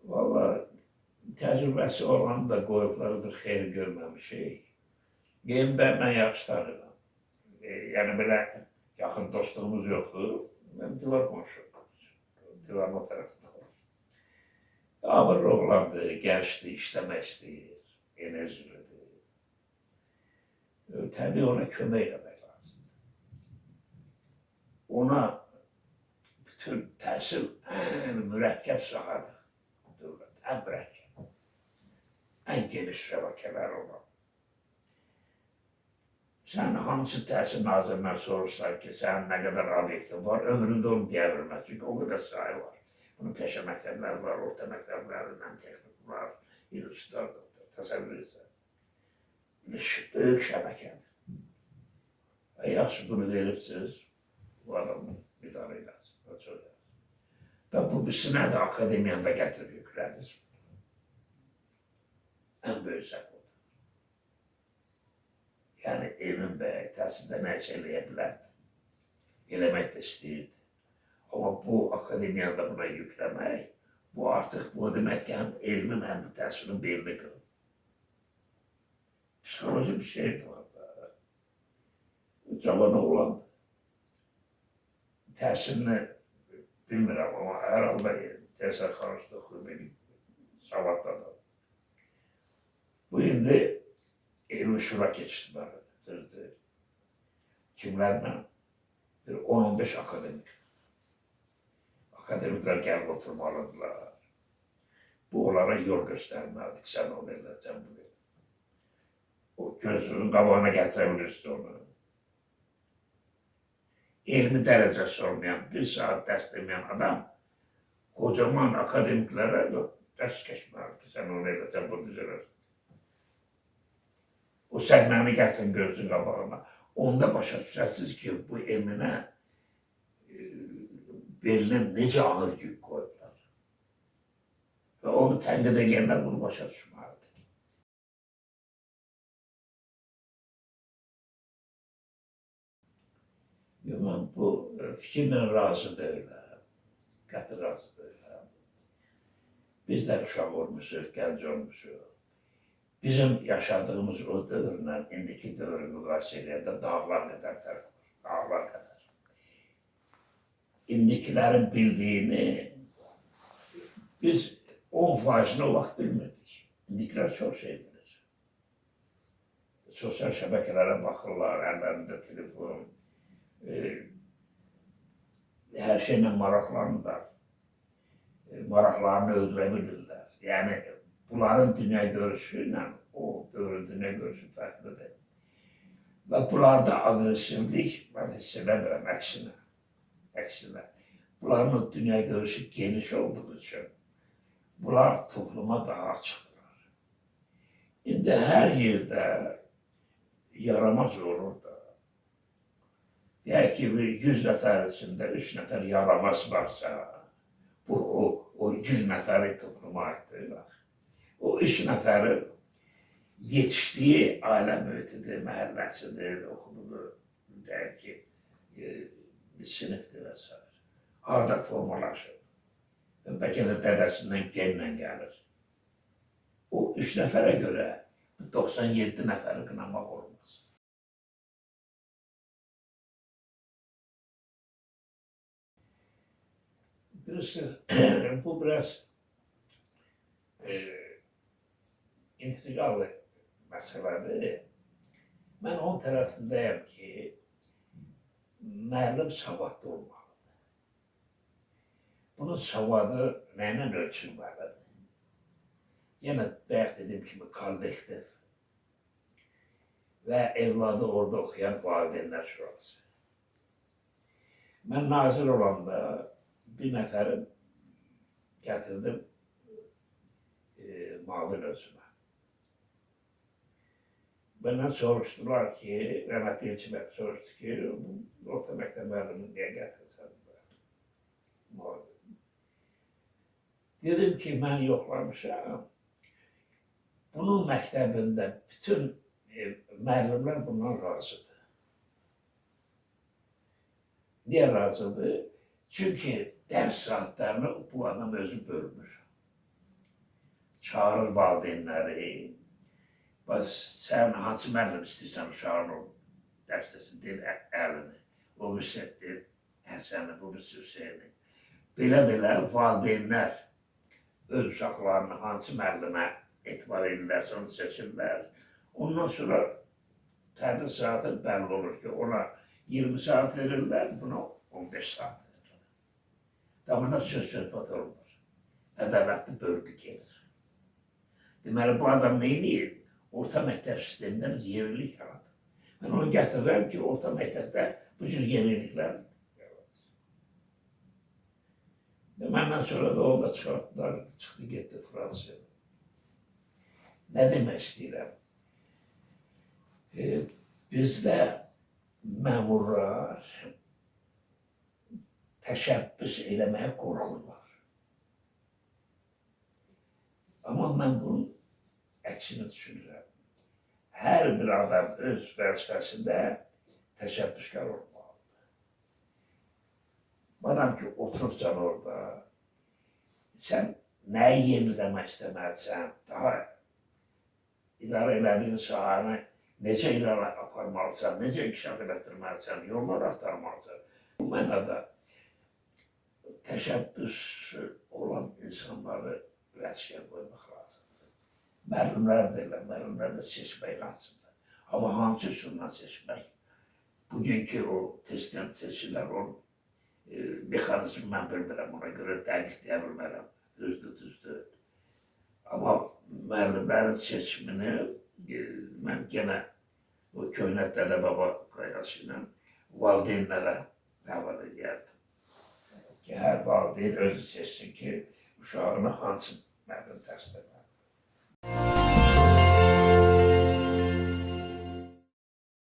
Vallahi təcrübəsi olanı da qoyublarıdır, xeyir görməmişik. Yenibəyimlə yaxşı tanıyıram. Yəni belə yaxın dostluğumuz yoxdur. Mən divar qonşuyum. Divarın o tərəfində var. Abırlı oğlandır, gəncdir, işləmək istəyir, enerjilidir. Təbii ona kömək eləmək lazımdır. Ona bütün təhsil ən mürəkkəb sahadır. Dövlət, ən mürəkkəb. Ən geniş şəbəkələr olan. Sən hansı təhsil nazirindən soruşsan ki, sənin nə qədər obyektin var, ömründə onu deyə bilməz. Çünki o qədər sayı var. Bunun peşə məktəbləri var, orta məktəbləri, texnik var, institutlar, təsəvvür etsən. Böyük şəbəkədir. Yaxşı bunu veribsiniz, bu adamı idarə eləsin. Və bu birisine de akademiyanda gətirib yüklədiniz. Ən böyük səhv odur. Yəni Emin bəy təhsildə nə isə eləyə bilərdi. Eləmək də istəyirdi. Amma bu akademiyada buna yükləmək, bu artıq bu demək ki, həm elmin, həm də təhsilin belini qırır. Psixoloji bir şeydir orada. Cavan oğlandır. Təhsilini bilmirəm, amma hər halda təhsil xaricdə xübeli savadlı adam. Bu indi elmi şura keçdi mənə, düzdür. Kimlərlə? Bir 10-15 akademik. Akademiklər gəlib oturmalıdırlar. Bu onlara yol göstərməlidir, sən onu eləcəm bunu. O gözünün qabağına gətirə bilirsin onu. Elmi dərəcəsi olmayan, bir saat dərs deməyən adam kocaman akademiklərə dərs keçməlidir, sən onu eləcəm bunu düzələrsin. O səhnəni gətirin gözünün qabağına. Onda başa düşərsiniz ki, bu Eminə belinə necə ağır yük qoyublar. Və onu tənqid edənlər bunu başa düşməlidir. Mən bu fikirlə razı deyiləm, qəti razı deyiləm. Biz də uşaq olmuşuq, gənc olmuşuq. Bizim yaşadığımız o dövrlə indiki dövrü müqayisə edəndə dağlar qədər fərq var, dağlar qədər. İndikilərin bildiyini biz 10%'ını o vaxt bilmirdik. İndikilər çox şey bilir. Sosial şəbəkələrə baxırlar, əllərində telefon, hər şeylə maraqlanırlar. Maraqlarını öldürə bilirlər. Yəni, bunların dünya görüşü ilə o dövrün dünya görüşü fərqlidir. Və bunlarda agresivlik mən hiss eləmirəm, əksinə. Bunların o dünya görüşü geniş olduğu üçün bunlar topluma daha açıqdırlar. İndi hər yerdə yaramaz olur da. Deyək ki, 100 nəfər içində 3 nəfər yaramaz varsa, bu o 100 nəfəri topluma aiddir. O 3 nəfərin yetişdiyi ailə mühitidir, məhəlləsidir, oxuduğu, deyək ki, sinifdir və s. Harada formalaşır. Bəlkə də dədəsindən genlə gəlir. O 3 nəfərə görə 97 nəfəri qınamaq olmaz. Birisi, bu biraz intriqalı məsələdir. Mən onun tərəfindəyəm ki, müəllim savadlı olmalıdır. Bunun savadı nə ilə ölçülməlidir? Yenə bayaq dediyim kimi kollektiv və evladı orada oxuyan valideynlər şurası. Mən nazir olanda bir nəfərim gətirdim mavin özümə. Məndən soruşdular ki, rəhmətli Elçibək soruşdu ki, orta məktəb müəllimini niyə gətirsən? Dedim ki, mən yoxlamışam. Bunun məktəbində bütün müəllimlər bundan razıdır. Niyə razıdır? Çünki dərs saatlarını bu adam özü bölmür. çağırır valideynləri. Bəs sən hansı müəllim istəyirsən uşağın o dərsdəsin, deyir Əlini, o birisi deyir Həsəni, bu birisi Hüseyni. Belə-belə valideynlər öz uşaqlarını hansı müəllimə etibar edirlərsə onu seçirlər. Ondan sonra tədris saatı bəlli olur ki, ona 20 saat verirlər, buna 15 saat verirlər. Da burada söz-söhbət olmur. Ədalətli bölgü gelir. Deməli, bu adam neyniyir? Orta məktəb sistemində biz yenilik yaradır. Mən onu gətirirəm ki, orta məktəbdə bu cür yeniliklər yaradır. Məndən sonra da o da çıxartdılar, çıxdı, getdi Fransaya. Nə demək istəyirəm? Bizdə məmurlar təşəbbüs eləməyə qorxurlar. Amma mən bunun əksini düşünürəm. Hər bir adam öz vəzifəsində təşəbbüskar olmalıdır. Madam ki, oturubcan orada, sən nəyi yeniləmək istəməlisən, daha idarə elədiyin sahəni necə irəli aparmalısan, necə inkişaf elətdirməlisən, yollar axtarmalısan. Bu mənada təşəbbüs olan insanları vəziyyəyə qoymaq lazımdır. Müəllimlər də elə, müəllimlər də seçmək lazımdır. Amma hansı üsuldan seçmək? Bugünkü o testdən seçilər, o mexanizmi mən bilmirəm, ona görə dəqiq deyə bilmərəm, düzdür. Amma müəllimlərin seçimini mən genə o köhnə dədə baba qayası ilə valideynlərə həvalə edərdim. Ki, hər valideyn özü seçsin ki, uşağını hansı müəllim dərs verməlidir.